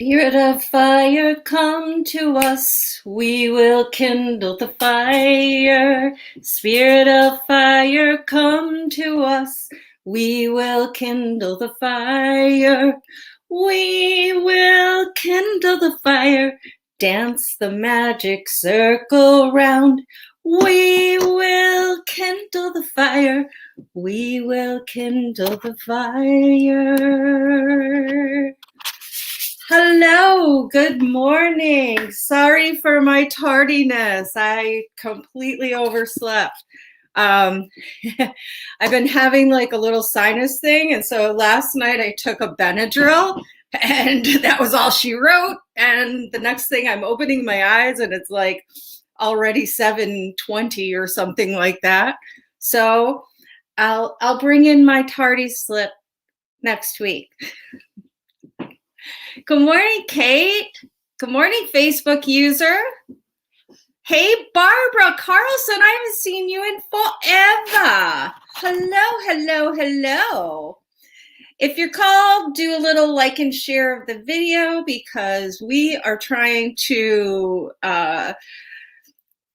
Spirit of fire, come to us. We will kindle the fire. Spirit of fire, come to us. We will kindle the fire. We will kindle the fire. Dance the magic circle round. We will kindle the fire. We will kindle the fire. Hello, good morning. Sorry for my tardiness. I completely overslept. I've been having like a little sinus thing, and so last night I took a Benadryl, and that was all she wrote. And the next thing I'm opening my eyes, and it's like already 7:20 or something like that. So I'll bring in my tardy slip next week. Good morning, Kate. Good morning, Facebook user. Hey, Barbara Carlson, I haven't seen you in forever. Hello. If you're called, do a little like and share of the video because we are trying to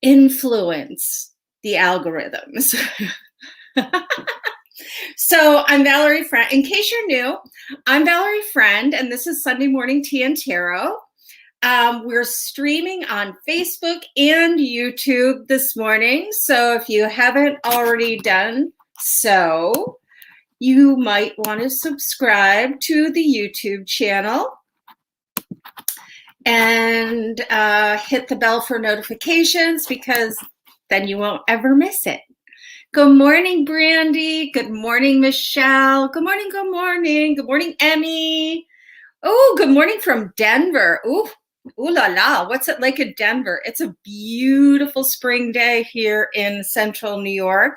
influence the algorithms. So I'm Valerie Friend. In case you're new, I'm Valerie Friend, and this is Sunday Morning Tea and Tarot. We're streaming on Facebook and YouTube this morning. So if you haven't already done so, you might want to subscribe to the YouTube channel and hit the bell for notifications because then you won't ever miss it. Good morning, Brandy. Good morning, Michelle. Good morning. Good morning, Emmy. Oh, good morning from Denver. Ooh la la. What's it like in Denver? It's a beautiful spring day here in central New York.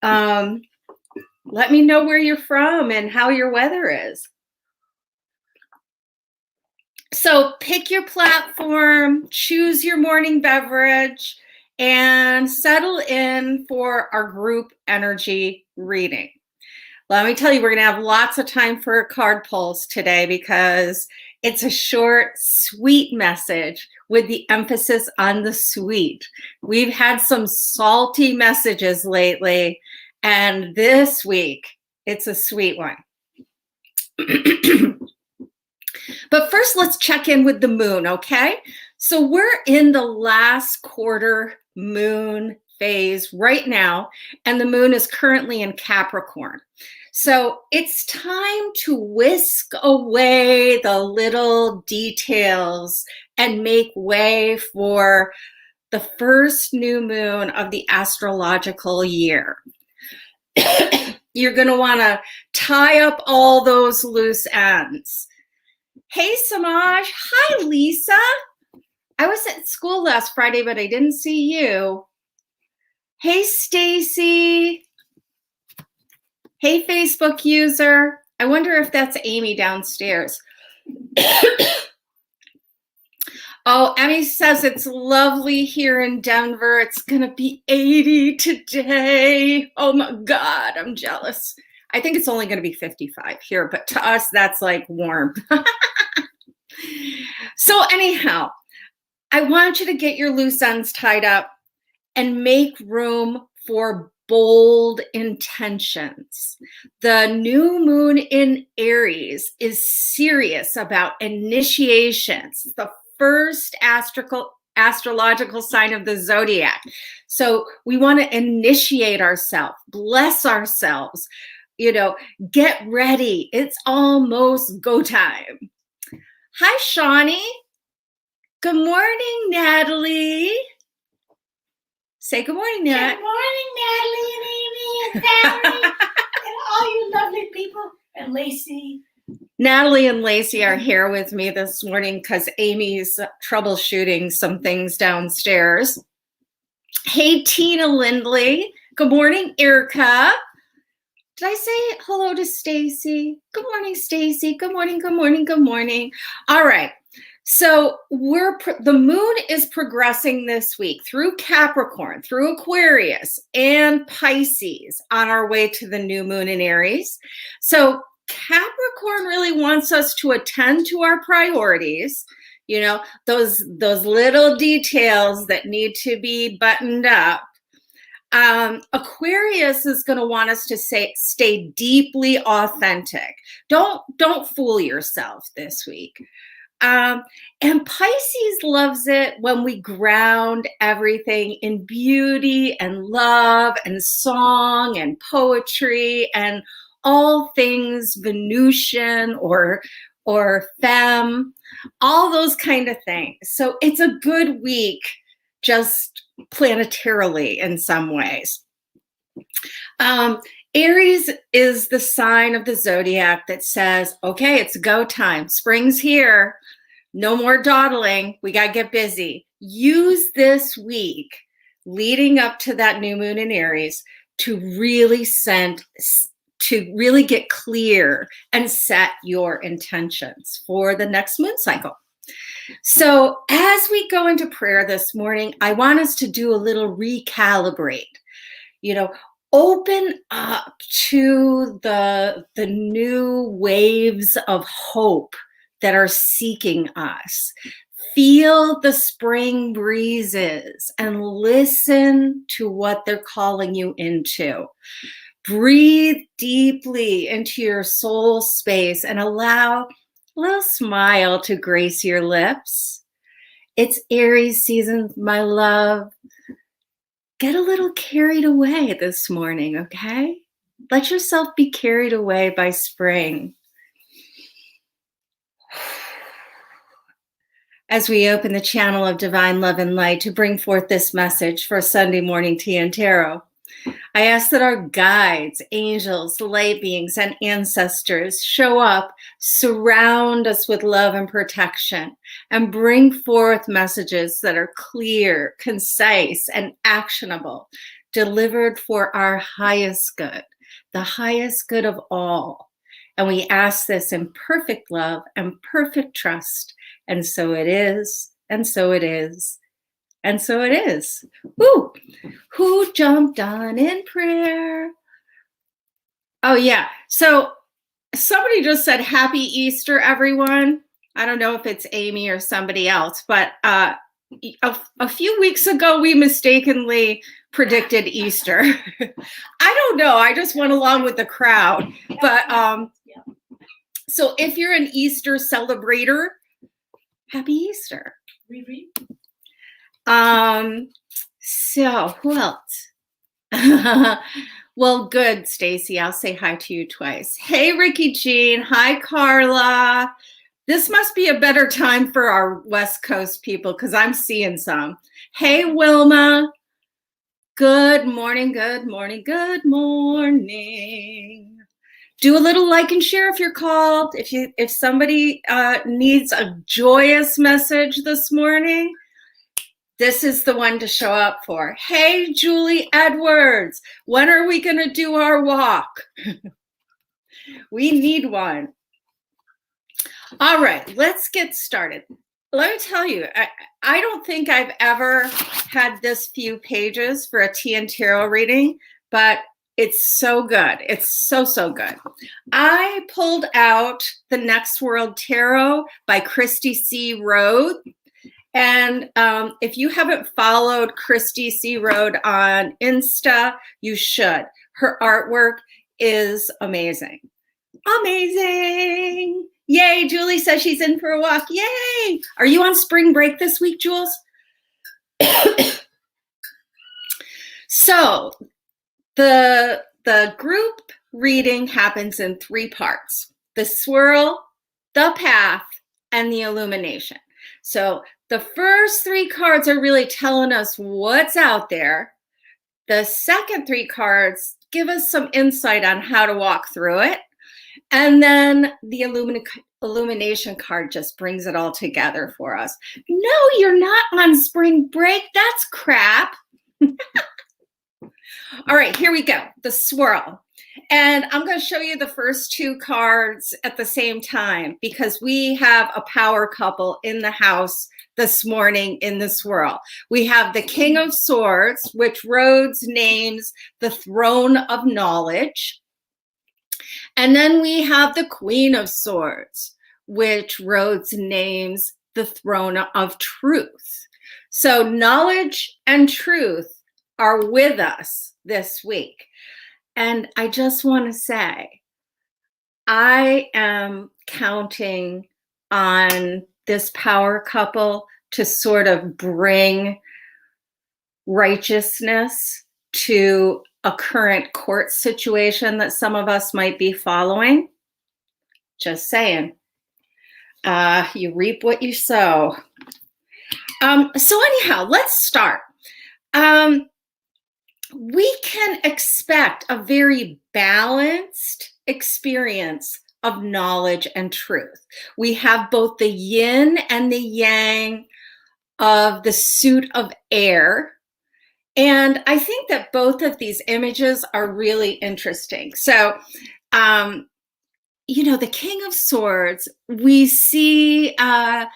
Let me know where you're from and how your weather is. So pick your platform, choose your morning beverage, and settle in for our group energy reading. Let me tell you, we're going to have lots of time for card pulls today because it's a short, sweet message with the emphasis on the sweet. We've had some salty messages lately, and this week, it's a sweet one. But first, let's check in with the moon, okay? So we're in the last quarter moon phase right now, and the moon is currently in Capricorn. So it's time to whisk away the little details and make way for the first new moon of the astrological year. You're going to want to tie up all those loose ends. Hey, Samaj. Hi, Lisa. I was at school last Friday, but I didn't see you. Hey, Stacy. Hey, Facebook user. I wonder if that's Amy downstairs. Oh, Emmy says it's lovely here in Denver. It's going to be 80 today. Oh, my God. I'm jealous. I think it's only going to be 55 here, but to us, that's like warm. So anyhow, I want you to get your loose ends tied up and make room for bold intentions. The new moon in Aries is serious about initiations, the first astrological sign of the zodiac. So we want to initiate ourselves, bless ourselves, get ready. It's almost go time. Hi, Shawnee. Good morning, Natalie. Say good morning, Nat. Good morning, Natalie and Amy and Valerie and all you lovely people and Lacey. Natalie and Lacey are here with me this morning because Amy's troubleshooting some things downstairs. Hey, Tina Lindley. Good morning, Erica. Did I say hello to Stacy? Good morning, Stacy. Good morning. All right. So the moon is progressing this week through Capricorn, through Aquarius, and Pisces on our way to the new moon in Aries. So Capricorn really wants us to attend to our priorities, you know, those little details that need to be buttoned up. Aquarius is going to want us to stay deeply authentic. Don't fool yourself this week. And Pisces loves it when we ground everything in beauty and love and song and poetry and all things Venusian or femme, all those kind of things. So it's a good week, just planetarily in some ways. Aries is the sign of the zodiac that says, okay, it's go time. Spring's here. No more dawdling. We got to get busy. Use this week leading up to that new moon in Aries to really get clear and set your intentions for the next moon cycle. So as we go into prayer this morning, I want us to do a little recalibrate, you know, open up to the new waves of hope that are seeking us. Feel the spring breezes and listen to what they're calling you into. Breathe deeply into your soul space and allow a little smile to grace your lips. It's Aries season, my love. Get a little carried away this morning, okay? Let yourself be carried away by spring. As we open the channel of divine love and light to bring forth this message for Sunday morning tea and tarot, I ask that our guides, angels, light beings, and ancestors show up, surround us with love and protection, and bring forth messages that are clear, concise, and actionable, delivered for our highest good, the highest good of all. And we ask this in perfect love and perfect trust. And so it is, and so it is, and so it is. Woo! Who jumped on in prayer? Oh, yeah. So somebody just said, Happy Easter, everyone. I don't know if it's Amy or somebody else, but a few weeks ago, we mistakenly predicted Easter. I don't know. I just went along with the crowd. But so if you're an Easter celebrator, Happy Easter. So who else? Well, good, Stacy. I'll say hi to you twice. Hey, Ricky Jean. Hi, Carla. This must be a better time for our West Coast people because I'm seeing some. Hey, Wilma. Good morning, good morning, good morning. Do a little like and share if you're called. If somebody needs a joyous message this morning, this is the one to show up for. Hey, Julie Edwards, when are we going to do our walk? We need one. All right, let's get started. Let me tell you, I don't think I've ever had this few pages for a tea and tarot reading, but it's so good. It's so, so good. I pulled out The Next World Tarot by Christy C. Rode. And if you haven't followed Christy C. Rode on Insta, you should. Her artwork is amazing. Amazing. Yay, Julie says she's in for a walk. Yay. Are you on spring break this week, Jules? So the group reading happens in 3 parts: the swirl, the path, and the illumination. So the first 3 cards are really telling us what's out there. The second 3 cards give us some insight on how to walk through it. And then the illumination card just brings it all together for us. No, you're not on spring break. That's crap. All right, here we go. The swirl. And I'm going to show you the first 2 cards at the same time because we have a power couple in the house this morning in the swirl. We have the King of Swords, which Rhodes names the throne of knowledge. And then we have the Queen of Swords, which Rhodes names the throne of truth. So knowledge and truth are with us this week. And I just want to say, I am counting on this power couple to sort of bring righteousness to a current court situation that some of us might be following. Just saying. You reap what you sow. So anyhow, let's start. We can expect a very balanced experience of knowledge and truth. We have both the yin and the yang of the suit of air. And I think that both of these images are really interesting. So, the King of Swords, we see our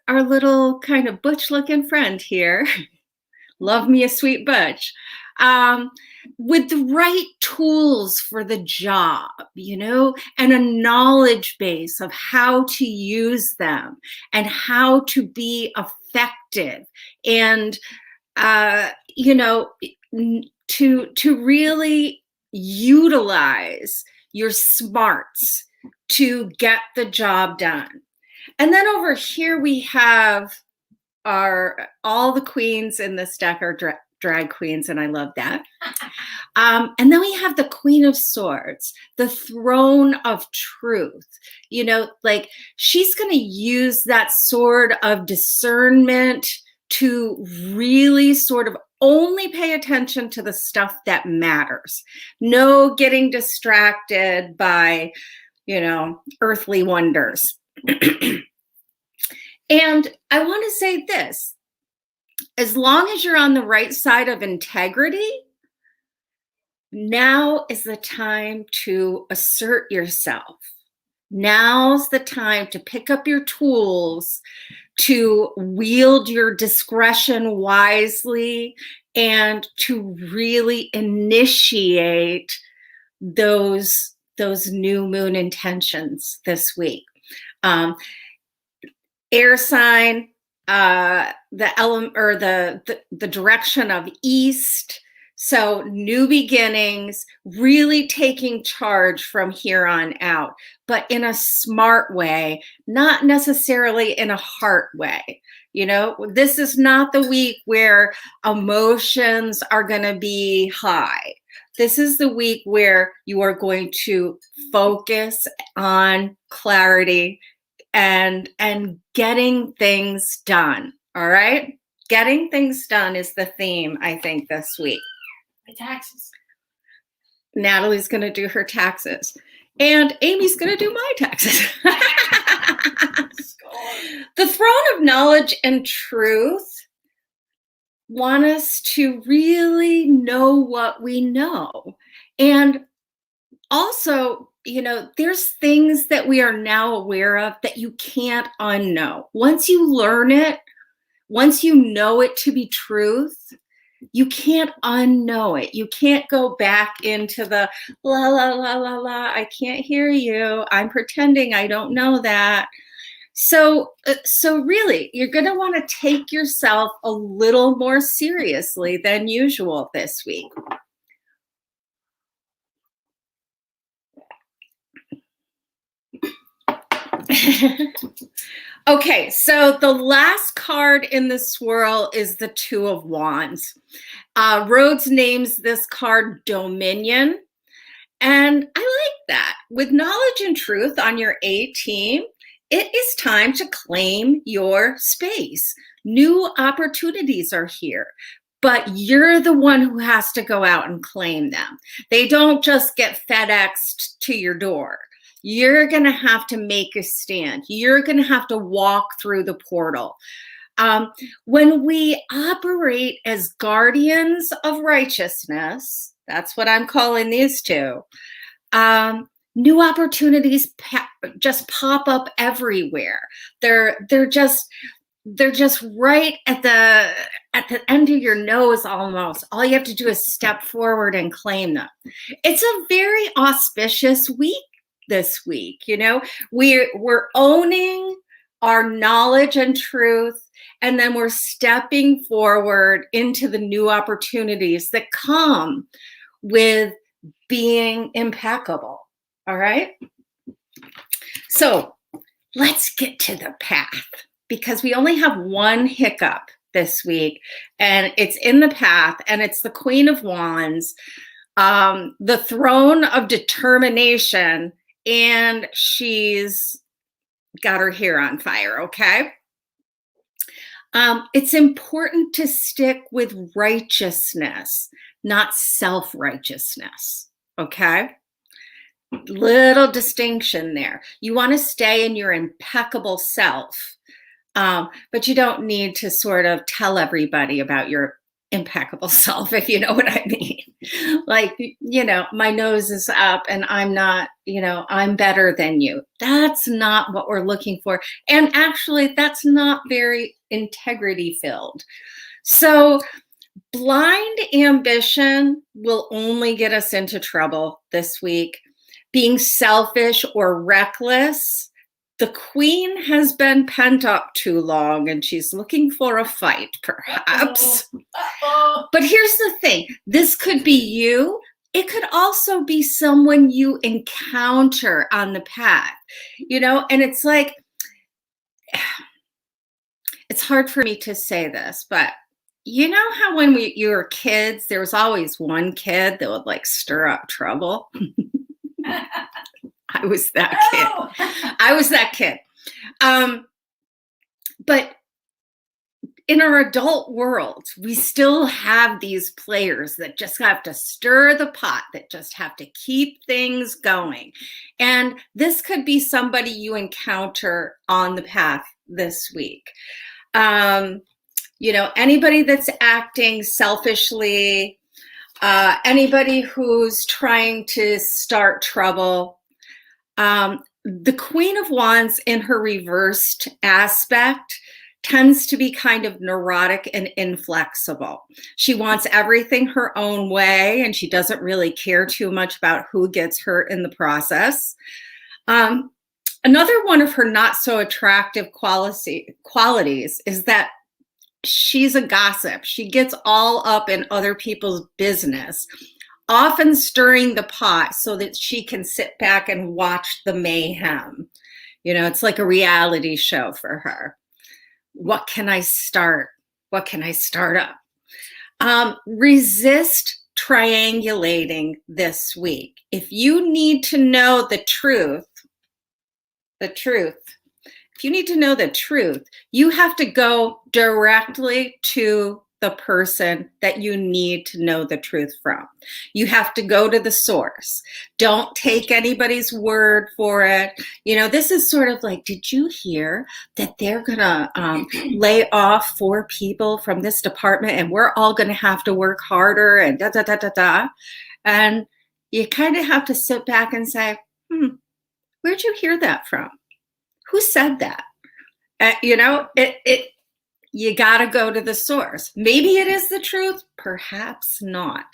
little kind of butch-looking friend here. Love me a sweet butch. With the right tools for the job, and a knowledge base of how to use them and how to be effective and, to really utilize your smarts to get the job done. And then over here we have all the queens in this deck are drag queens, and I love that. And then we have the Queen of Swords, the throne of truth. She's going to use that sword of discernment to really sort of only pay attention to the stuff that matters. No getting distracted by, earthly wonders. And I want to say this, as long as you're on the right side of integrity, now is the time to assert yourself. Now's the time to pick up your tools, to wield your discretion wisely, and to really initiate those new moon intentions this week. Air sign, the element or the direction of east. So new beginnings, really taking charge from here on out, but in a smart way, not necessarily in a heart way. This is not the week where emotions are going to be high. This is the week where you are going to focus on clarity and getting things done. All right? Getting things done is the theme, I think, this week. My taxes. Natalie's going to do her taxes. And Amy's going to do my taxes. The throne of knowledge and truth want us to really know what we know. And also, there's things that we are now aware of that you can't unknow. Once you learn it, once you know it to be truth, you can't unknow it. You can't go back into the la, la, la, la, la, I can't hear you. I'm pretending I don't know that. So really, you're going to want to take yourself a little more seriously than usual this week. Okay, so the last card in the swirl is the Two of Wands. Rhodes names this card Dominion, and I like that. With knowledge and truth on your A team, it is time to claim your space. New opportunities are here, but you're the one who has to go out and claim them. They don't just get FedExed to your door. You're going to have to make a stand. You're going to have to walk through the portal. When we operate as guardians of righteousness, that's what I'm calling these two, new opportunities just pop up everywhere. They're just they're just right at the end of your nose almost. All you have to do is step forward and claim them. It's a very auspicious week this week. You know, we're owning our knowledge and truth, and then we're stepping forward into the new opportunities that come with being impeccable. All right. So let's get to the path, because we only have one hiccup this week, and it's in the path, and it's the Queen of Wands, the throne of determination, and she's got her hair on fire, okay? It's important to stick with righteousness, not self-righteousness, okay? Little distinction there. You want to stay in your impeccable self, but you don't need to sort of tell everybody about your impeccable self, if you know what I mean. Like, you know, my nose is up and I'm not, you know, I'm better than you. That's not what we're looking for. And actually, that's not very integrity filled. So blind ambition will only get us into trouble this week. Being selfish or reckless, the queen has been pent up too long and she's looking for a fight, perhaps. But here's the thing. This could be you. It could also be someone you encounter on the path, you know, and it's like, it's hard for me to say this, but you know how when you were kids, there was always one kid that would like stir up trouble? I was that kid. I was that kid. But in our adult world, we still have these players that just have to stir the pot, that just have to keep things going. And this could be somebody you encounter on the path this week. You know, anybody that's acting selfishly, anybody who's trying to start trouble. The Queen of Wands in her reversed aspect tends to be kind of neurotic and inflexible. She wants everything her own way, and she doesn't really care too much about who gets hurt in the process. Another one of her not so attractive qualities is that she's a gossip. She gets all up in other people's business, often stirring the pot so that she can sit back and watch the mayhem. You know, it's like a reality show for her. What can I start? What can I start up? Resist triangulating this week. If you need to know the truth, if you need to know the truth, you have to go directly to the person that you need to know the truth from. You have to go to the source. Don't take anybody's word for it. You know, this is sort of like, did you hear that they're gonna lay off 4 people from this department and we're all gonna have to work harder and da da da da da. And you kind of have to sit back and say, where'd you hear that from? Who said that? You know, you got to go to the source. Maybe it is the truth, perhaps not.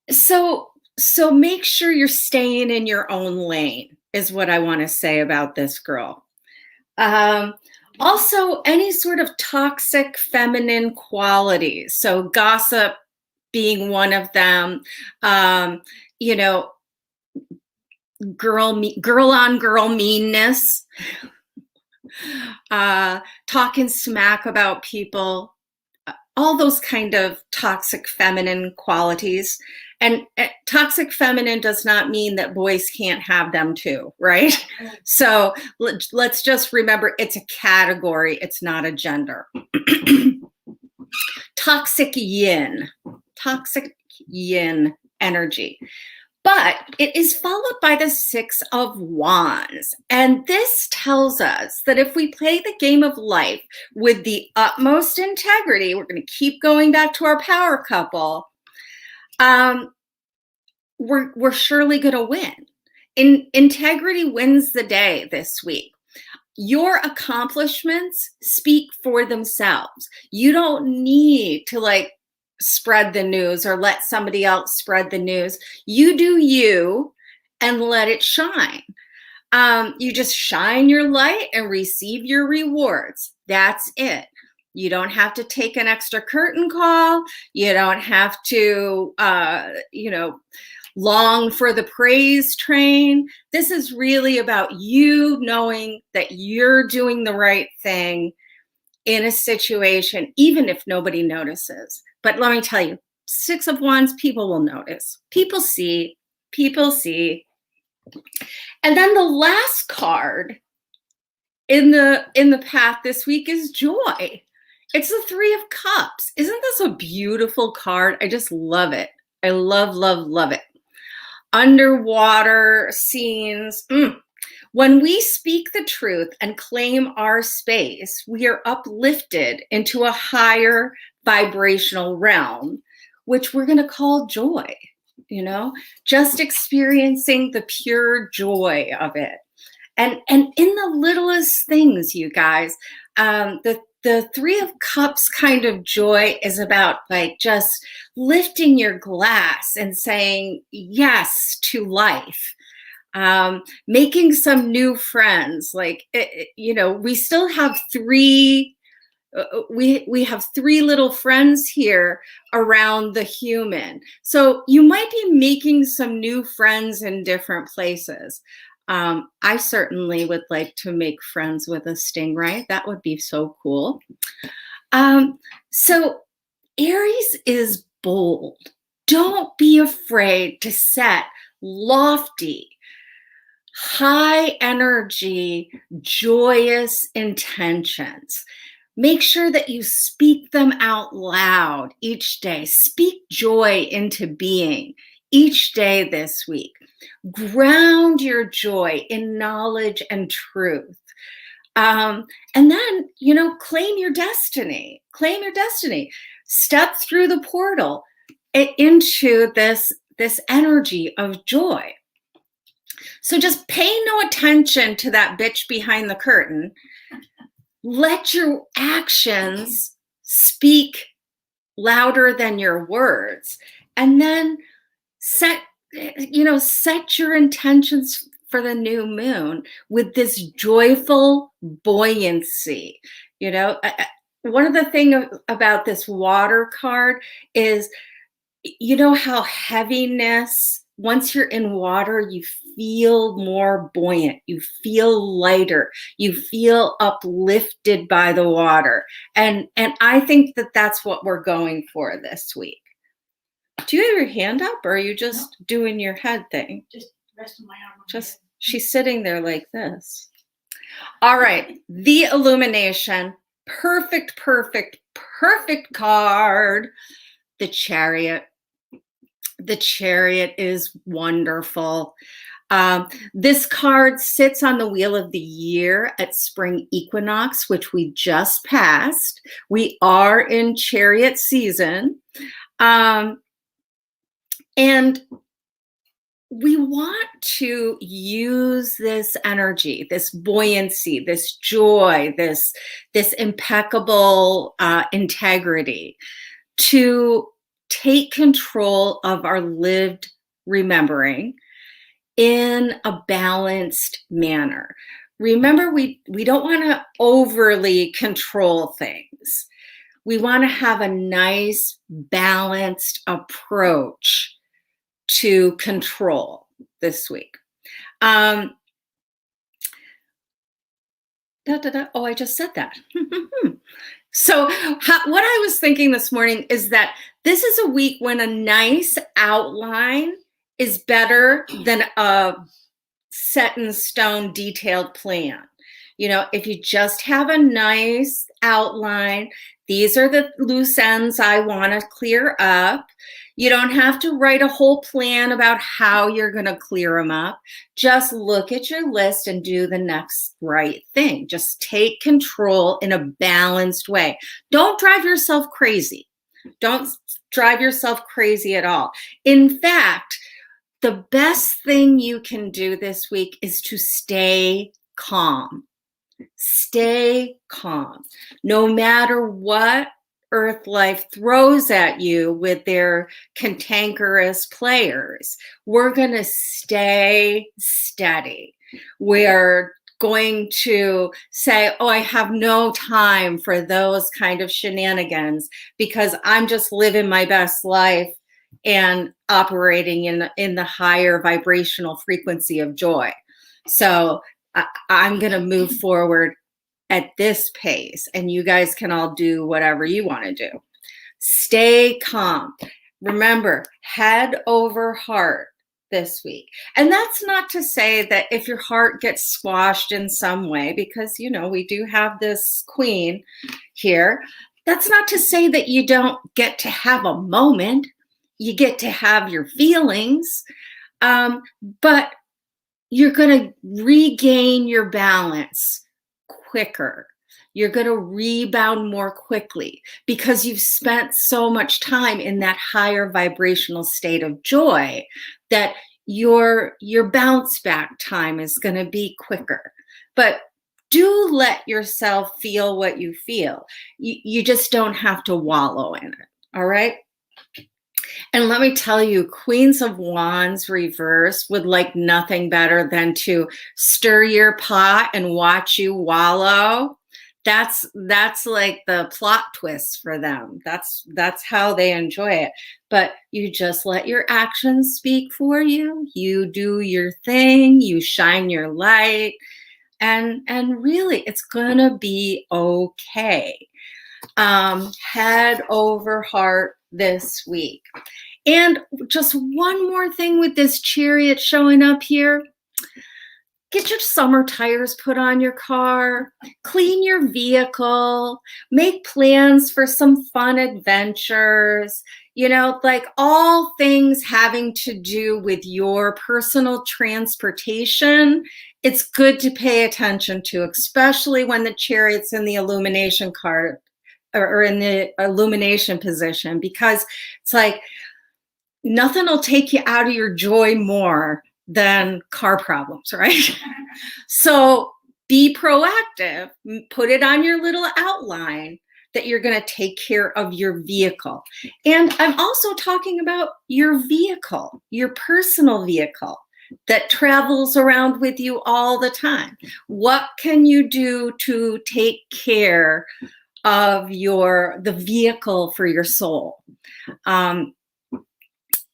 So make sure you're staying in your own lane is what I want to say about this girl. Also, any sort of toxic feminine qualities. So gossip being one of them. You know, girl on girl meanness. Talking smack about people, all those kind of toxic feminine qualities. And toxic feminine does not mean that boys can't have them too, right? So let's just remember it's a category, it's not a gender. Toxic yin energy. But it is followed by the 6 of Wands. And this tells us that if we play the game of life with the utmost integrity, we're going to keep going back to our power couple, we're surely going to win. Integrity wins the day this week. your accomplishments speak for themselves. You don't need to like spread the news or let somebody else spread the news. You do you and let it shine. You just shine your light and receive your rewards. That's it. You don't have to take an extra curtain call. You don't have to, long for the praise train. This is really about you knowing that you're doing the right thing in a situation, even if nobody notices. But let me tell you, Six of Wands, people will notice. People see. And then the last card in the path this week is joy. It's the Three of Cups. Isn't this a beautiful card? I just love it. I love it. Underwater scenes. When we speak the truth and claim our space, we are uplifted into a higher vibrational realm, which we're going to call joy. Just experiencing the pure joy of it. And in the littlest things, you guys, the Three of Cups kind of joy is about like just lifting your glass and saying yes to life. Making some new friends. Like, we still have three. We have three little friends here around the human. So you might be making some new friends in different places. I certainly would like to make friends with a stingray. That would be so cool. So Aries is bold. Don't be afraid to set lofty, high energy, joyous intentions. Make sure that you speak them out loud each day. Speak joy into being each day this week. Ground your joy in knowledge and truth. And then, claim your destiny. Claim your destiny. Step through the portal into this energy of joy. So just pay no attention to that bitch behind the curtain. Let your actions speak louder than your words. And then set your intentions for the new moon with this joyful buoyancy. One of the things about this water card is, how heaviness, once you're in water, you feel more buoyant, you feel lighter, you feel uplifted by the water. And I think that that's what we're going for this week. Do you have your hand up, or are you just doing your head thing? Just resting my arm on Just, she's sitting there like this. All right, the illumination. Perfect card. The Chariot. The Chariot is wonderful. This card sits on the wheel of the year at spring equinox, which we just passed. We are in Chariot season. And we want to use this energy, this buoyancy, this joy, this impeccable integrity to take control of our lived remembering in a balanced manner. Remember, we don't want to overly control things. We want to have a nice, balanced approach to control this week. Oh, I just said that. So what I was thinking this morning is that this is a week when a nice outline is better than a set in stone detailed plan. If you just have a nice outline, these are the loose ends I want to clear up. You don't have to write a whole plan about how you're going to clear them up. Just look at your list and do the next right thing. Just take control in a balanced way. Don't drive yourself crazy. Don't drive yourself crazy at all. In fact, the best thing you can do this week is to stay calm. Stay calm. No matter what Earth life throws at you with their cantankerous players, we're going to stay steady. We're going to say, oh, I have no time for those kind of shenanigans because I'm just living my best life and operating in the higher vibrational frequency of joy. So I'm going to move forward at this pace, and you guys can all do whatever you want to do. Stay calm. Remember, head over heart this week. And that's not to say that if your heart gets squashed in some way, because, you know, we do have this queen here, that's not to say that you don't get to have a moment. You get to have your feelings, but you're going to regain your balance quicker. You're going to rebound more quickly because you've spent so much time in that higher vibrational state of joy that your bounce back time is going to be quicker. But do let yourself feel what you feel. You just don't have to wallow in it. All right? And let me tell you, Queens of Wands reverse would like nothing better than to stir your pot and watch you wallow. That's like the plot twist for them. That's how they enjoy it. But you just let your actions speak for you. You do your thing, you shine your light, and really it's gonna be okay. Head over heart this week. And just one more thing with this Chariot showing up here. Get your summer tires put on your car, clean your vehicle, make plans for some fun adventures, you know, like all things having to do with your personal transportation. It's good to pay attention to, especially when the Chariot's in the illumination card or in the illumination position, because it's like nothing will take you out of your joy more than car problems, right? So be proactive, put it on your little outline that you're going to take care of your vehicle. And I'm also talking about your vehicle, your personal vehicle that travels around with you all the time. What can you do to take care of the vehicle for your soul?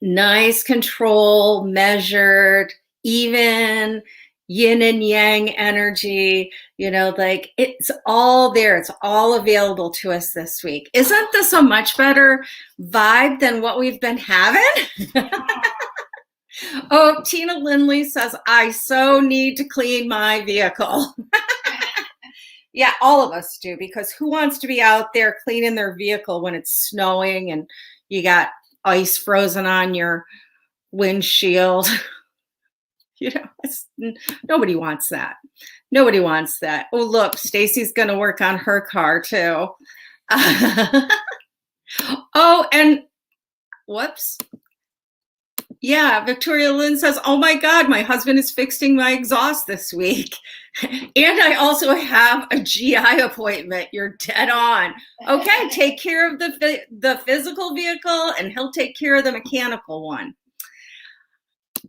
Nice, control, measured, even, yin and yang energy, you know, like it's all there. It's all available to us this week. Isn't this a much better vibe than what we've been having? Oh, Tina Lindley says, I so need to clean my vehicle. Yeah, all of us do, because who wants to be out there cleaning their vehicle when it's snowing and you got ice frozen on your windshield? You know, nobody wants that. Nobody wants that. Oh, look, Stacy's going to work on her car too. Oh, and whoops. Yeah, Victoria Lynn says, oh my God, my husband is fixing my exhaust this week. And I also have a GI appointment. You're dead on. Okay, take care of the physical vehicle and he'll take care of the mechanical one.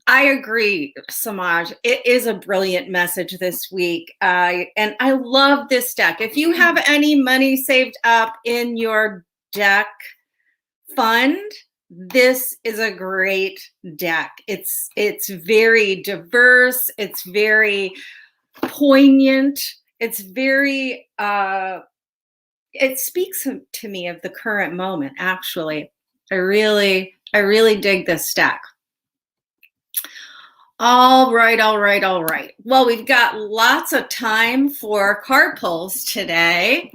I agree, Samaj. It is a brilliant message this week. And I love this deck. If you have any money saved up in your deck fund, this is a great deck. It's very diverse. It's very poignant. It's very, it speaks to me of the current moment, actually. I really dig this deck. All right. Well, we've got lots of time for card pulls today.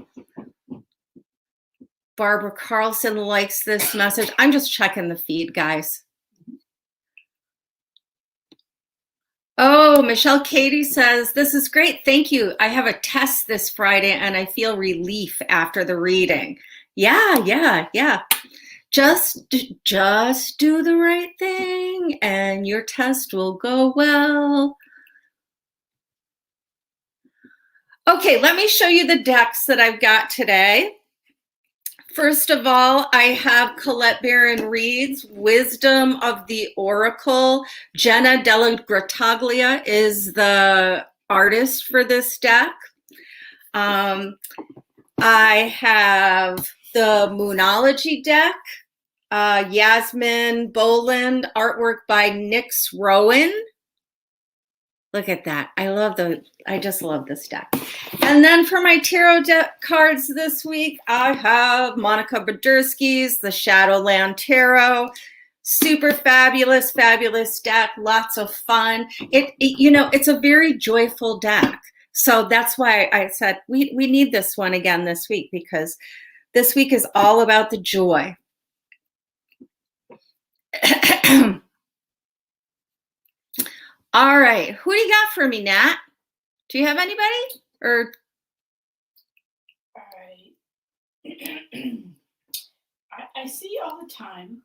Barbara Carlson likes this message. I'm just checking the feed, guys. Oh, Michelle Katie says, this is great. Thank you. I have a test this Friday and I feel relief after the reading. Yeah. Just do the right thing and your test will go well. Okay, let me show you the decks that I've got today. First of all, I have Colette Baron Reed's Wisdom of the Oracle. Jenna Della Grataglia is the artist for this deck. I have the Moonology deck, Yasmin Boland, artwork by Nyx Rowan. Look at that. I just love this deck. And then for my tarot deck cards this week, I have Monica Badursky's The Shadowland Tarot. Super fabulous, fabulous deck. Lots of fun. It's a very joyful deck. So that's why I said we need this one again this week, because this week is all about the joy. All right, who do you got for me, Nat? Do you have anybody? Or All right. I see all the time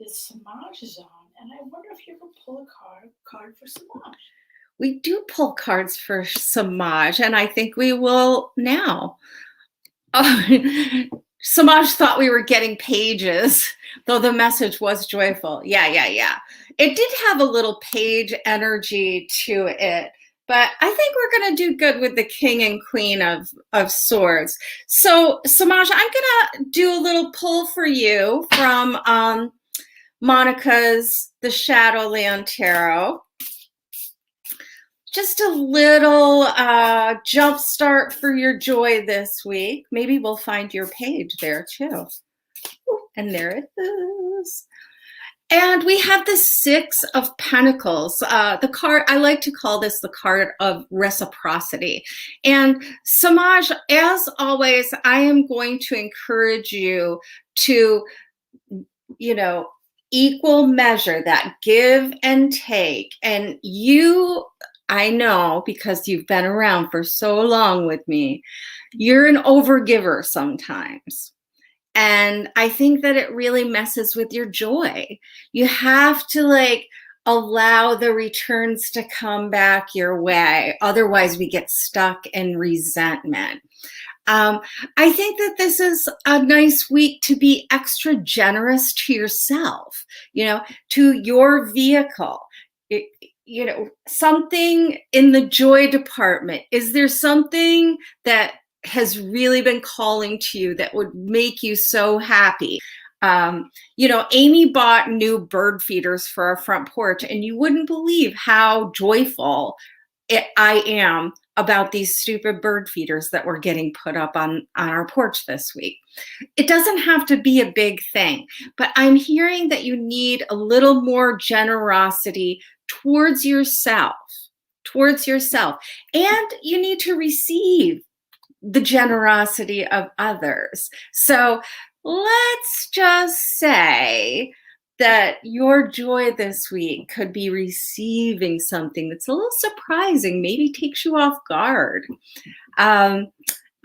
that Samaj is on, and I wonder if you could pull a card for Samaj. we do pull cards for Samaj, and I think we will now. Samaj thought we were getting pages, though the message was joyful. Yeah. It did have a little page energy to it, but I think we're going to do good with the King and Queen of Swords. So, Samaj, I'm going to do a little pull for you from Monica's The Shadowland Tarot. Just a little jump start for your joy this week. Maybe we'll find your page there too. And there it is. And we have the Six of Pentacles. The card, I like to call this the card of reciprocity. And Samaj, as always, I am going to encourage you to, equal measure, that give and take. And I know, because you've been around for so long with me, you're an overgiver sometimes. And I think that it really messes with your joy. You have to allow the returns to come back your way. Otherwise, we get stuck in resentment. I think that this is a nice week to be extra generous to yourself, to your vehicle. Something in the joy department. Is there something that has really been calling to you that would make you so happy? Amy bought new bird feeders for our front porch, and you wouldn't believe how joyful I am about these stupid bird feeders that we're getting put up on our porch this week. It doesn't have to be a big thing, but I'm hearing that you need a little more generosity towards yourself, and you need to receive the generosity of others. So let's just say that your joy this week could be receiving something that's a little surprising, maybe takes you off guard. I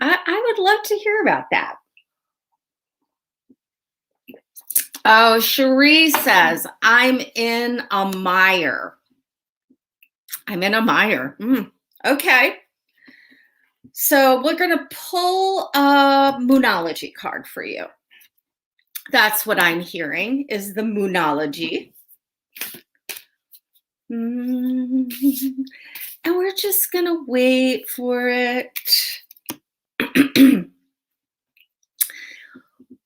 would love to hear about that. Oh, Cherie says, I'm in a mire. Okay. So we're going to pull a Moonology card for you. That's what I'm hearing, is the Moonology. And we're just going to wait for it.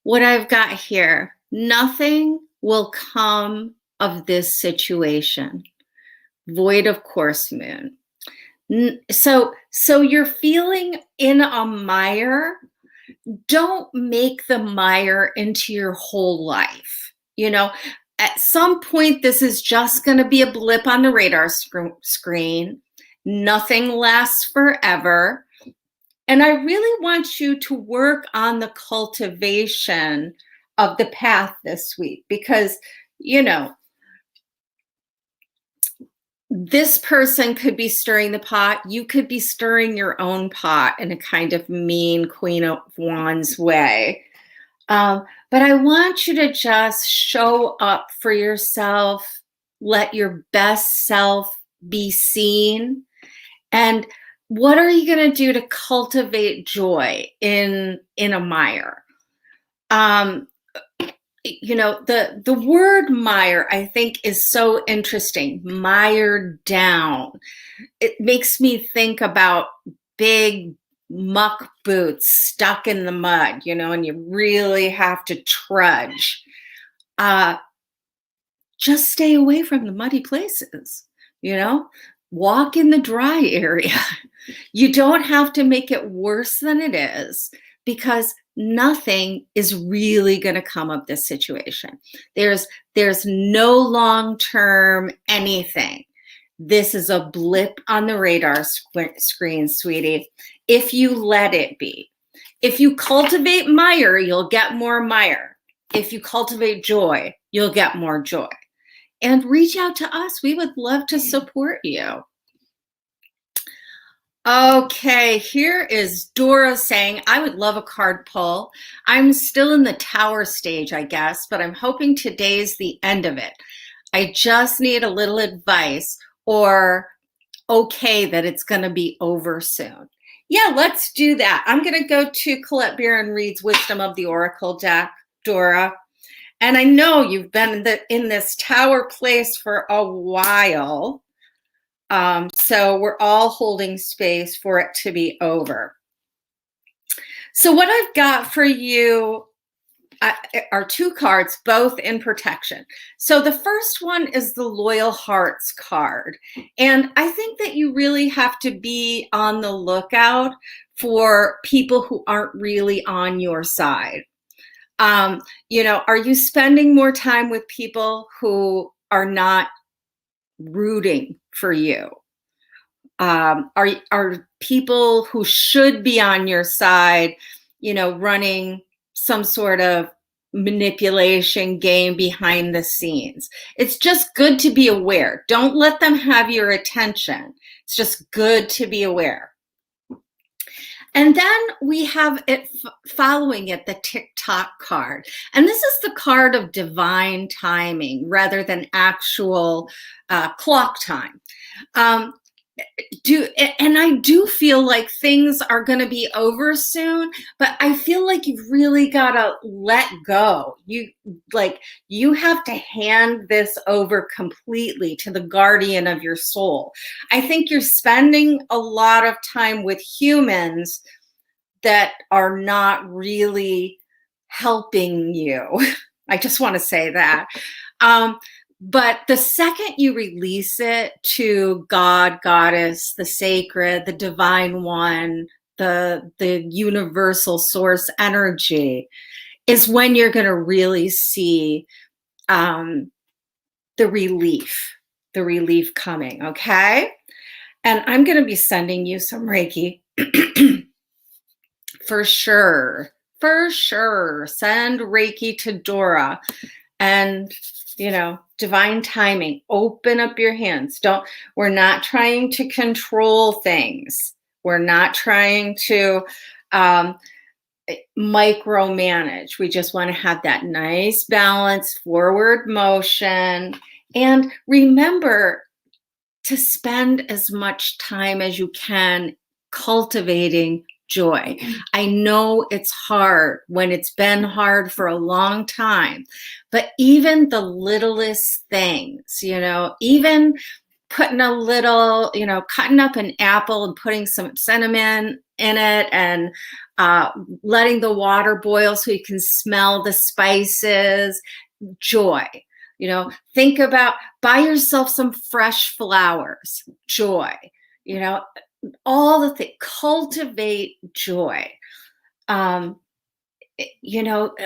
What I've got here, nothing will come of this situation. Void of course, Moon. So you're feeling in a mire. Don't make the mire into your whole life. At some point, this is just going to be a blip on the radar screen. Nothing lasts forever. And I really want you to work on the cultivation of the path this week, because, this person could be stirring the pot. You could be stirring your own pot in a kind of mean Queen of Wands way. But I want you to just show up for yourself. Let your best self be seen. And what are you going to do to cultivate joy in a mire? Um, the word mire, I think, is so interesting. Mired down. It makes me think about big muck boots stuck in the mud, and you really have to trudge. Uh, just stay away from the muddy places, you know, walk in the dry area. You don't have to make it worse than it is, because nothing is really going to come of this situation. There's no long-term anything. This is a blip on the radar screen, sweetie, if you let it be. If you cultivate mire, you'll get more mire. If you cultivate joy, you'll get more joy. And reach out to us. We would love to support you. Okay, here is Dora saying, I would love a card pull. I'm still in the tower stage, I guess, but I'm hoping today's the end of it. I just need a little advice, or okay that it's going to be over soon. Yeah, let's do that. I'm going to go to Colette Barron Reed's Wisdom of the Oracle deck, Dora. And I know you've been in this tower place for a while. So we're all holding space for it to be over. So what I've got for you are two cards, both in protection. So the first one is the Loyal Hearts card. And I think that you really have to be on the lookout for people who aren't really on your side. Are you spending more time with people who are not rooting for you? Are people who should be on your side, running some sort of manipulation game behind the scenes? It's just good to be aware. Don't let them have your attention. It's just good to be aware. And then we have it following it, the tick-tock card. And this is the card of divine timing rather than actual clock time. And I do feel like things are going to be over soon, but I feel like you've really got to let go. You have to hand this over completely to the guardian of your soul. I think you're spending a lot of time with humans that are not really helping you. I just want to say that. But the second you release it to God, Goddess, the sacred, the divine one, the universal source energy, is when you're going to really see the relief coming, okay? And I'm going to be sending you some Reiki for sure. Send Reiki to Dora. And divine timing, open up your hands. We're not trying to control things. We're not trying to micromanage. We just want to have that nice balance, forward motion. And remember to spend as much time as you can cultivating joy. I know it's hard when it's been hard for a long time, but even the littlest things, even putting a little, cutting up an apple and putting some cinnamon in it and letting the water boil so you can smell the spices, joy. Think about, buy yourself some fresh flowers, joy. All the things, cultivate joy.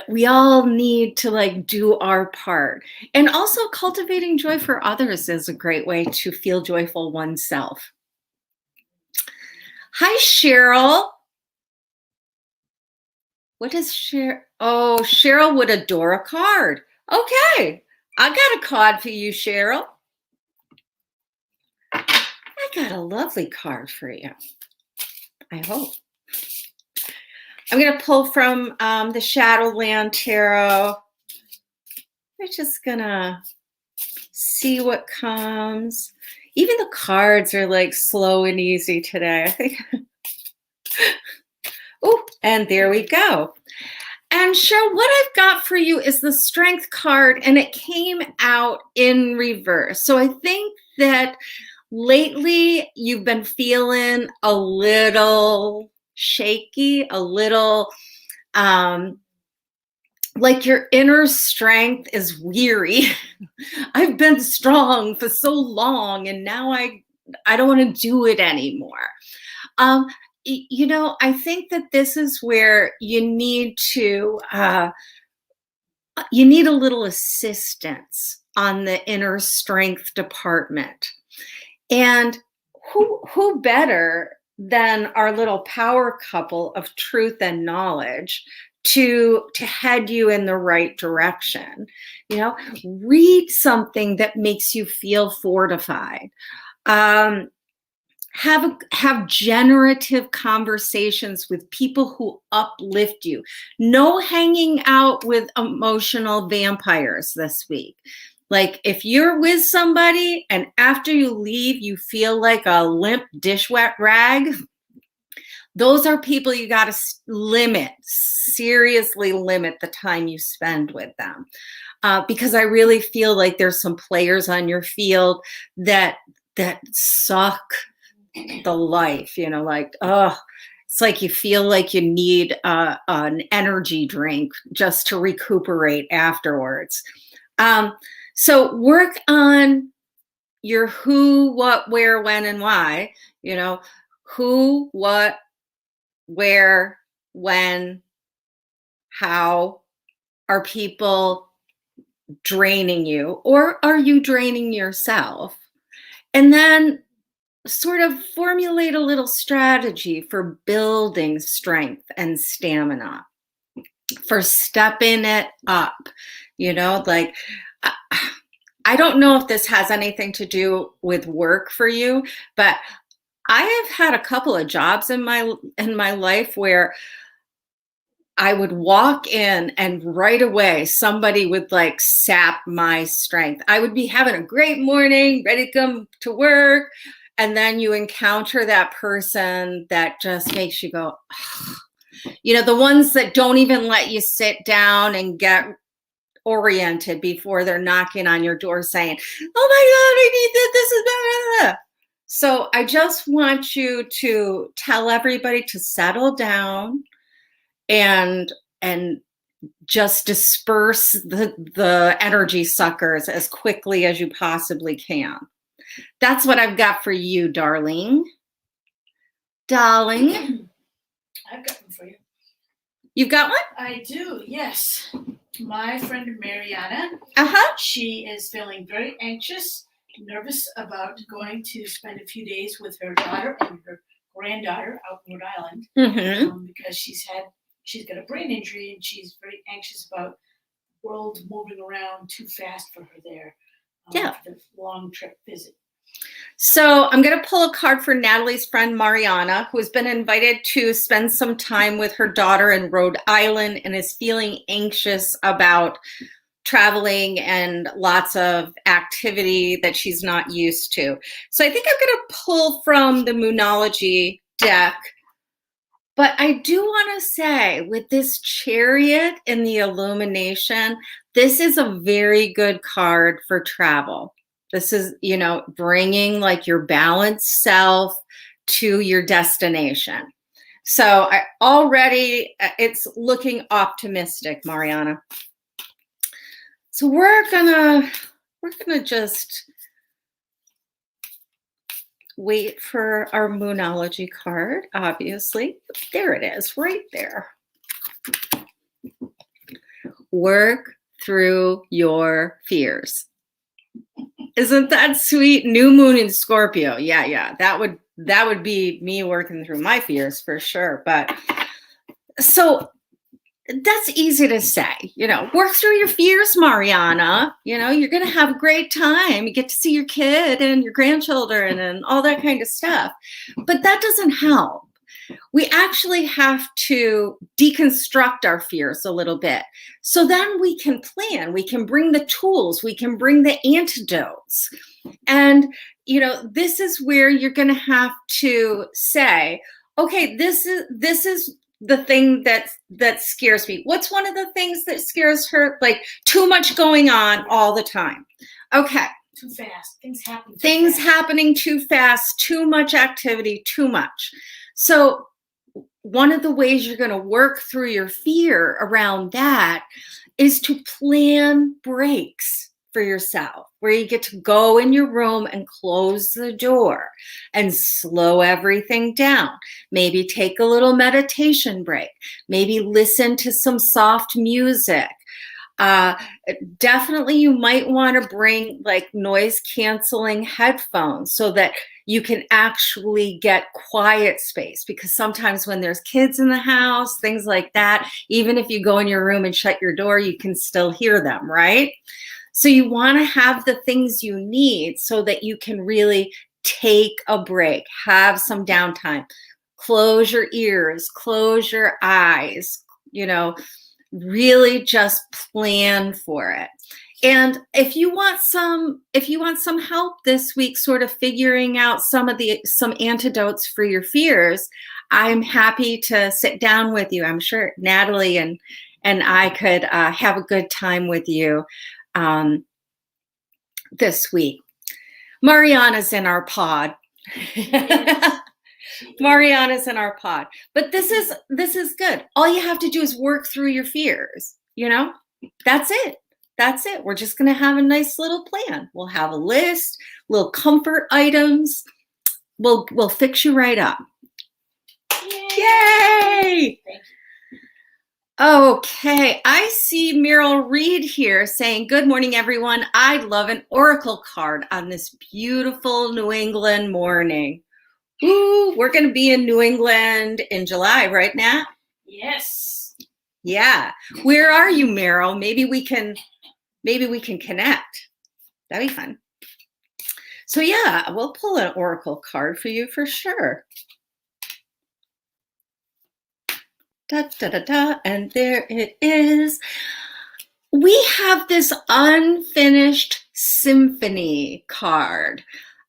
We all need to do our part. And also cultivating joy for others is a great way to feel joyful oneself. Hi, Cheryl. What is Cheryl? Oh, Cheryl would adore a card. Okay, I got a card for you, Cheryl. I got a lovely card for you. I hope. I'm going to pull from the Shadowland Tarot. We're just going to see what comes. Even the cards are like slow and easy today. I think. Oh, and there we go. And Cheryl, what I've got for you is the Strength card, and it came out in reverse. So I think that lately you've been feeling a little shaky, a little like your inner strength is weary. I've been strong for so long, and now I don't want to do it anymore. I think that this is where you need a little assistance on the inner strength department. And who better than our little power couple of truth and knowledge to head you in the right direction? Read something that makes you feel fortified. Have generative conversations with people who uplift you. No hanging out with emotional vampires this week. Like if you're with somebody and after you leave, you feel like a limp dish wet rag, those are people you got to seriously limit the time you spend with them. Because I really feel like there's some players on your field that suck the life, it's like you feel like you need an energy drink just to recuperate afterwards. So work on your who, what, where, when, and why. Who, what, where, when, how are people draining you, or are you draining yourself? And then sort of formulate a little strategy for building strength and stamina, for stepping it up. I don't know if this has anything to do with work for you, but I have had a couple of jobs in my life where I would walk in and right away somebody would like sap my strength. I would be having a great morning, ready to come to work. And then you encounter that person that just makes you go, the ones that don't even let you sit down and get oriented before they're knocking on your door saying, oh my God, I need that. This is blah, blah, blah. So I just want you to tell everybody to settle down and just disperse the energy suckers as quickly as you possibly can. That's what I've got for you, darling. Darling. I've got one for you. You've got one? I do, yes. My friend Mariana, she is feeling very anxious, nervous about going to spend a few days with her daughter and her granddaughter out in Rhode Island, because she's got a brain injury and she's very anxious about the world moving around too fast for her there. For the long trip visit. So I'm going to pull a card for Natalie's friend Mariana, who has been invited to spend some time with her daughter in Rhode Island and is feeling anxious about traveling and lots of activity that she's not used to. So I think I'm going to pull from the Moonology deck. But I do want to say, with this Chariot in the Illumination, this is a very good card for travel. This is, bringing like your balanced self to your destination. So it's looking optimistic, Mariana. So we're gonna just wait for our Moonology card, obviously. There it is, right there. Work through your fears. Isn't that sweet? New moon in Scorpio. Yeah. That would be me working through my fears for sure. But so that's easy to say, work through your fears, Mariana. You're going to have a great time. You get to see your kid and your grandchildren and all that kind of stuff. But that doesn't help. we actually have to deconstruct our fears a little bit. So then we can plan, we can bring the tools, we can bring the antidotes. And, this is where you're going to have to say, okay, this is the thing that scares me. What's one of the things that scares her? Like too much going on all the time. Okay. Too fast. Things happening too fast, too much activity, too much. So one of the ways you're going to work through your fear around that is to plan breaks for yourself, where you get to go in your room and close the door and slow everything down. Maybe take a little meditation break. Maybe listen to some soft music. Definitely you might want to bring like noise canceling headphones so that you can actually get quiet space, because sometimes when there's kids in the house, things like that, even if you go in your room and shut your door, you can still hear them, right? So you want to have the things you need so that you can really take a break, have some downtime, close your ears, close your eyes, really just plan for it. And if you want some help this week sort of figuring out some antidotes for your fears, I'm happy to sit down with you. I'm sure Natalie and I could have a good time with you this week. Mariana's in our pod. Mariana's in our pod. But this is good. All you have to do is work through your fears, That's it. That's it. We're just going to have a nice little plan. We'll have a list, little comfort items. We'll fix you right up. Yay! Thank you. Okay, I see Meryl Reed here saying, good morning, everyone. I'd love an oracle card on this beautiful New England morning. Ooh, we're going to be in New England in July, right, Nat? Yes. Yeah. Where are you, Meryl? Maybe we can connect. That'd be fun. So yeah, we'll pull an oracle card for you for sure. Da, da, da, da, and there it is. We have this unfinished symphony card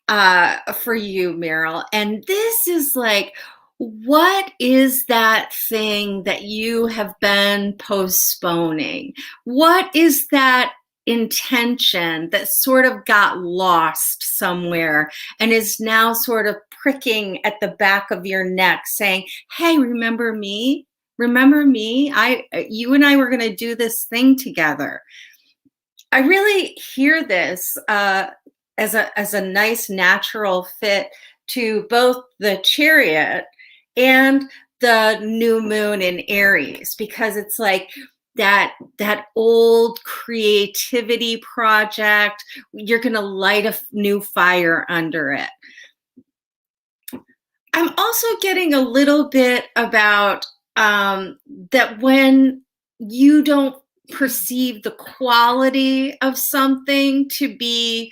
for you, Meryl. And this is like, what is that thing that you have been postponing? What is that intention that sort of got lost somewhere and is now sort of pricking at the back of your neck saying, hey, remember me? Remember me? You and I were going to do this thing together. I really hear this as a nice natural fit to both the Chariot and the new moon in Aries, because it's like that old creativity project. You're going to light a new fire under it. I'm also getting a little bit about that when you don't perceive the quality of something to be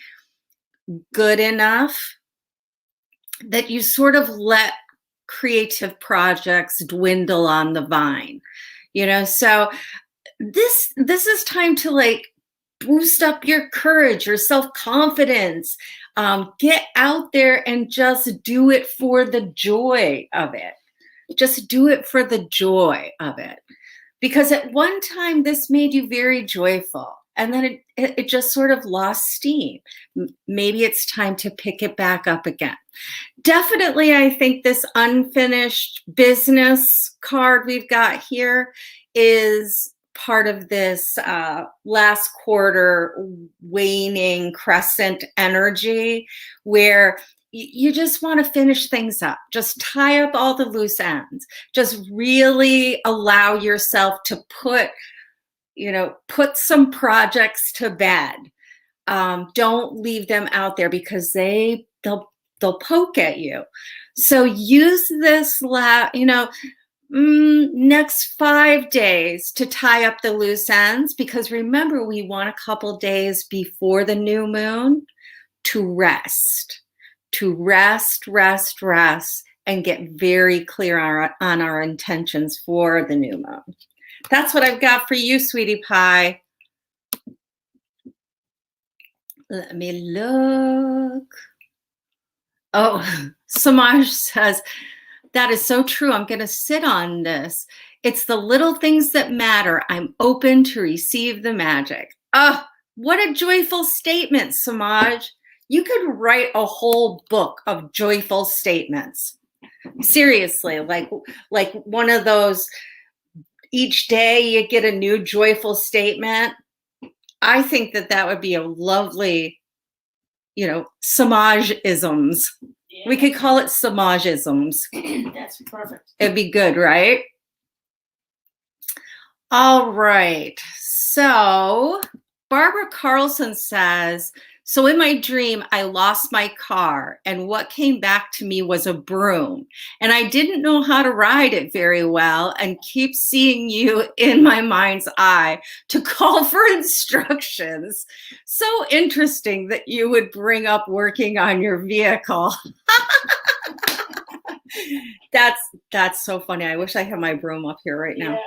good enough, that you sort of let creative projects dwindle on the vine, so this is time to like boost up your courage, your self-confidence, get out there and just do it for the joy of it. Just do it for the joy of it. Because at one time this made you very joyful, and then it just sort of lost steam. Maybe it's time to pick it back up again. Definitely, I think this unfinished business card we've got here is part of this last quarter waning crescent energy, where you just want to finish things up. Just tie up all the loose ends. Just really allow yourself to put some projects to bed. Don't leave them out there, because they'll poke at you. So use this next 5 days to tie up the loose ends, because remember, we want a couple days before the new moon to rest, and get very clear on our intentions for the new moon. That's what I've got for you, sweetie pie. Let me look. Oh, Samaj says, that is so true. I'm going to sit on this. It's the little things that matter. I'm open to receive the magic. Oh, what a joyful statement, Samaj. You could write a whole book of joyful statements. Seriously, like one of those, each day you get a new joyful statement. I think that would be a lovely, Samaj-isms. Yeah. We could call it Samaj-isms. That's perfect. It'd be good, right? All right. So Barbara Carlson says, so in my dream, I lost my car, and what came back to me was a broom, and I didn't know how to ride it very well, and keep seeing you in my mind's eye to call for instructions. So interesting that you would bring up working on your vehicle. That's so funny. I wish I had my broom up here right now. Yeah.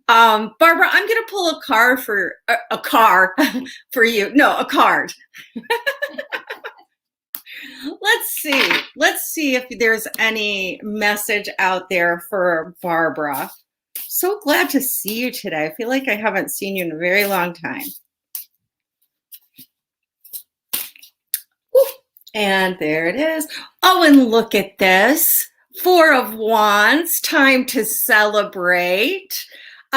Barbara, I'm going to pull a card for a car for you. No, a card. Let's see if there's any message out there for Barbara. So glad to see you today. I feel like I haven't seen you in a very long time. Woo. And there it is. Oh, and look at this. 4 of Wands, time to celebrate.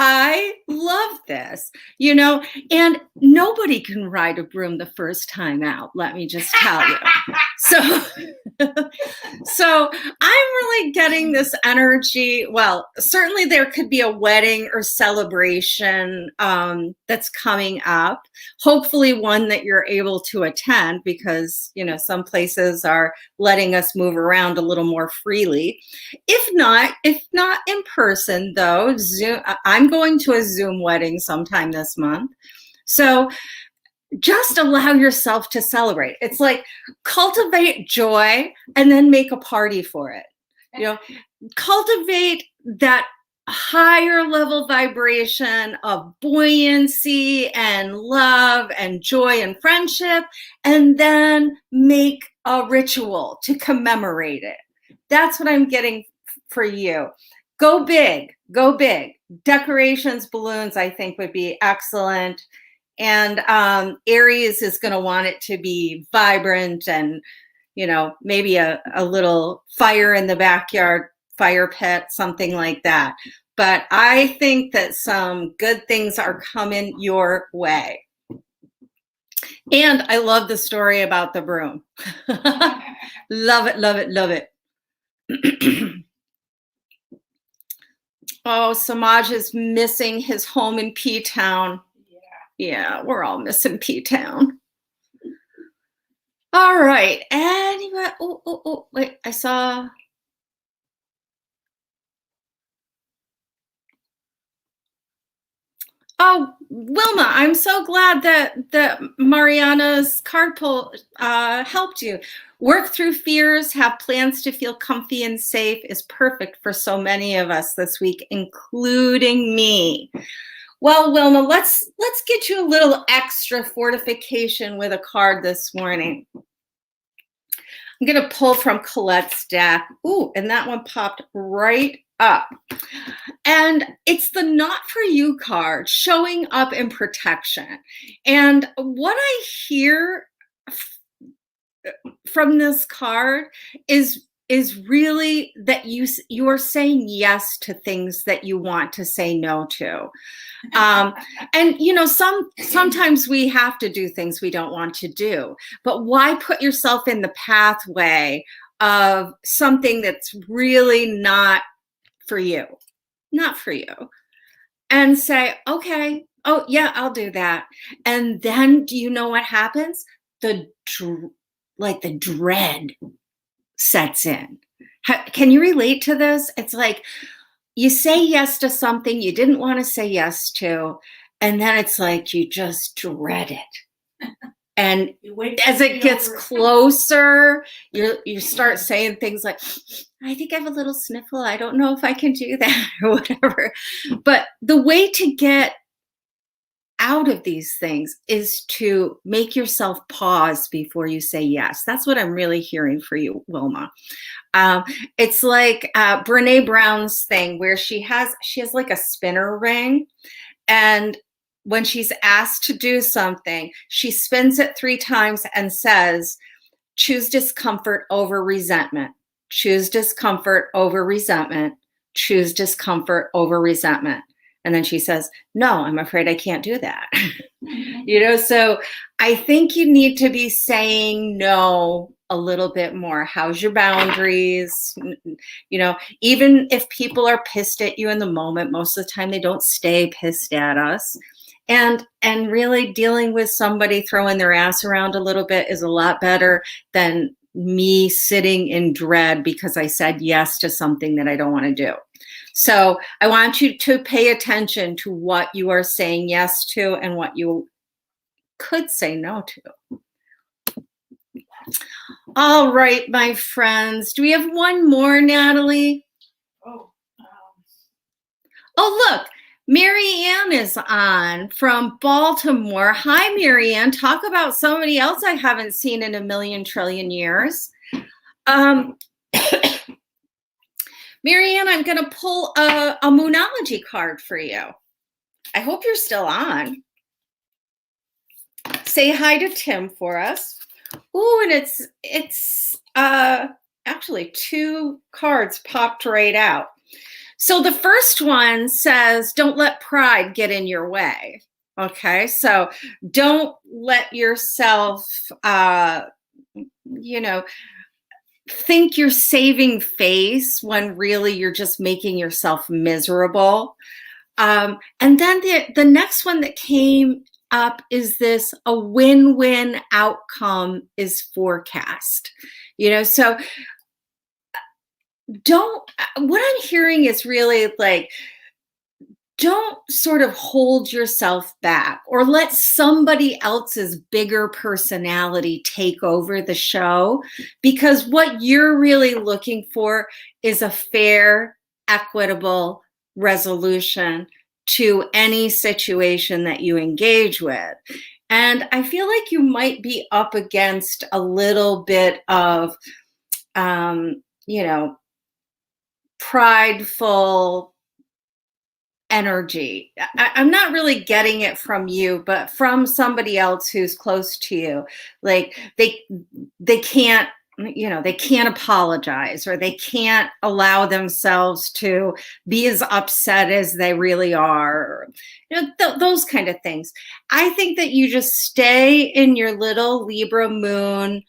I love this, and nobody can ride a broom the first time out, let me just tell you. So I'm really getting this energy. Well, certainly there could be a wedding or celebration that's coming up. Hopefully one that you're able to attend, because, some places are letting us move around a little more freely. If not in person, though, Zoom. I'm going to a Zoom wedding sometime this month. So just allow yourself to celebrate. It's like cultivate joy and then make a party for it. Cultivate that higher level vibration of buoyancy and love and joy and friendship, and then make a ritual to commemorate it. That's what I'm getting for you. Go big, go big. Decorations, balloons, I think would be excellent. And Aries is going to want it to be vibrant and, maybe a little fire in the backyard, fire pit, something like that. But I think that some good things are coming your way. And I love the story about the broom. Love it, love it, love it. Oh, Samaj is missing his home in P-Town. Yeah, we're all missing P-Town. All right. Anyway, wait, I saw. Oh, Wilma, I'm so glad that Mariana's card pull helped you. Work through fears, have plans to feel comfy and safe is perfect for so many of us this week, including me. Well, Wilma, let's get you a little extra fortification with a card this morning. I'm going to pull from Colette's deck. Ooh, and that one popped right up. And it's the Not For You card, showing up in protection. And what I hear from this card is really that you are saying yes to things that you want to say no to. And sometimes we have to do things we don't want to do, but why put yourself in the pathway of something that's really not for you, and say, okay, oh yeah, I'll do that. And then do you know what happens? The dread sets in. Can you relate to this? It's like you say yes to something you didn't want to say yes to, and then it's like you just dread it. And You wait till as it it's gets over. closer, you start saying things like, I think I have a little sniffle. I don't know if I can do that or whatever. But the way to get out of these things is to make yourself pause before you say yes. That's what I'm really hearing for you, Wilma. Um, it's like Brene Brown's thing where she has like a spinner ring, and when she's asked to do something, she spins it 3 times and says, choose discomfort over resentment, choose discomfort over resentment, choose discomfort over resentment. And then she says, no, I'm afraid I can't do that. So I think you need to be saying no a little bit more. How's your boundaries? Even if people are pissed at you in the moment, most of the time they don't stay pissed at us. And really dealing with somebody throwing their ass around a little bit is a lot better than me sitting in dread because I said yes to something that I don't want to do. So I want you to pay attention to what you are saying yes to and what you could say no to. All right, my friends. Do we have one more, Natalie? Oh, look. Mary Ann is on from Baltimore. Hi, Mary Ann. Talk about somebody else I haven't seen in a million trillion years. Mary Ann, I'm going to pull a Moonology card for you. I hope you're still on. Say hi to Tim for us. Ooh, and it's actually 2 cards popped right out. So the first one says, don't let pride get in your way. Okay, so don't let yourself, think you're saving face when really you're just making yourself miserable. And then the next one that came up is this: a win-win outcome is forecast. So what I'm hearing is really like, don't sort of hold yourself back or let somebody else's bigger personality take over the show, because what you're really looking for is a fair, equitable resolution to any situation that you engage with. And I feel like you might be up against a little bit of, prideful energy. I'm not really getting it from you, but from somebody else who's close to you. Like they can't, they can't apologize, or they can't allow themselves to be as upset as they really are. Those kind of things. I think that you just stay in your little Libra moon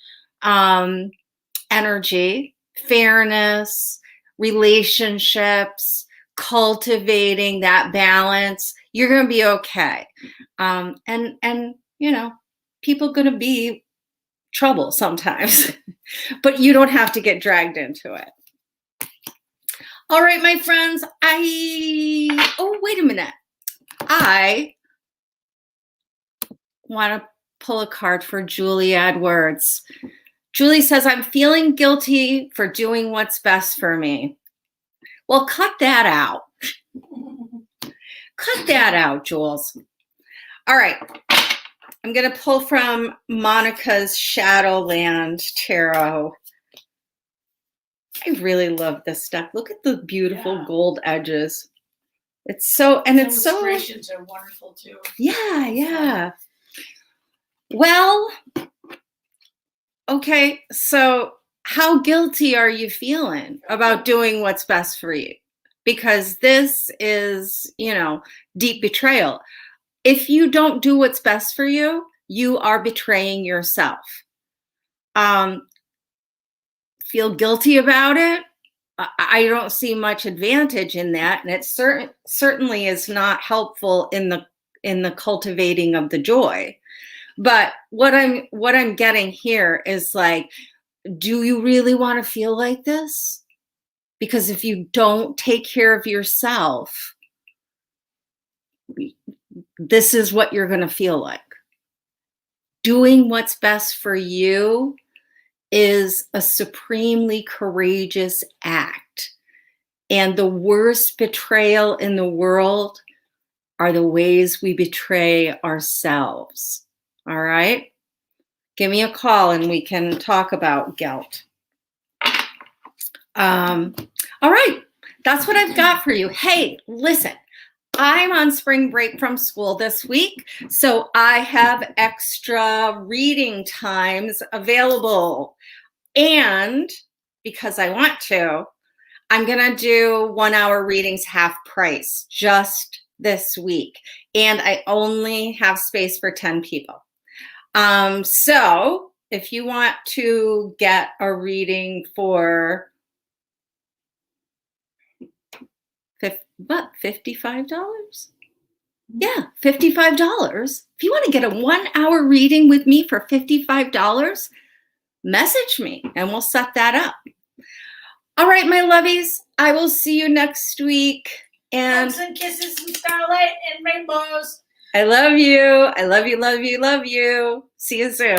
energy, fairness, relationships, cultivating that balance. You're going to be okay. And people going to be trouble sometimes, but you don't have to get dragged into it. All right, my friends, wait a minute. I want to pull a card for Julie Edwards. Julie says, I'm feeling guilty for doing what's best for me. Well, cut that out. Cut that out, Jules. All right. I'm going to pull from Monica's Shadowland Tarot. I really love this deck. Look at the beautiful gold edges. It's so, and it's so. Illustrations are wonderful too. Yeah. Well, okay. So how guilty are you feeling about doing what's best for you? Because this is, deep betrayal. If you don't do what's best for you, you are betraying yourself. Feel guilty about it? I don't see much advantage in that, and it certainly is not helpful in the cultivating of the joy. But what I'm getting here is like, do you really want to feel like this? Because if you don't take care of yourself, this is what you're going to feel like. doing what's best for you is a supremely courageous act. And the worst betrayal in the world are the ways we betray ourselves. All right? Give me a call and we can talk about guilt. All right. That's what I've got for you. Hey, listen, I'm on spring break from school this week, so I have extra reading times available. And because I want to, I'm going to do 1 hour readings half price just this week. And I only have space for 10 people. So if you want to get a reading for $55? Yeah, $55. If you want to get a 1 hour reading with me for $55, message me and we'll set that up. All right, my lovies, I will see you next week. And hugs and kisses and starlight and rainbows. I love you. I love you, love you, love you. See you soon.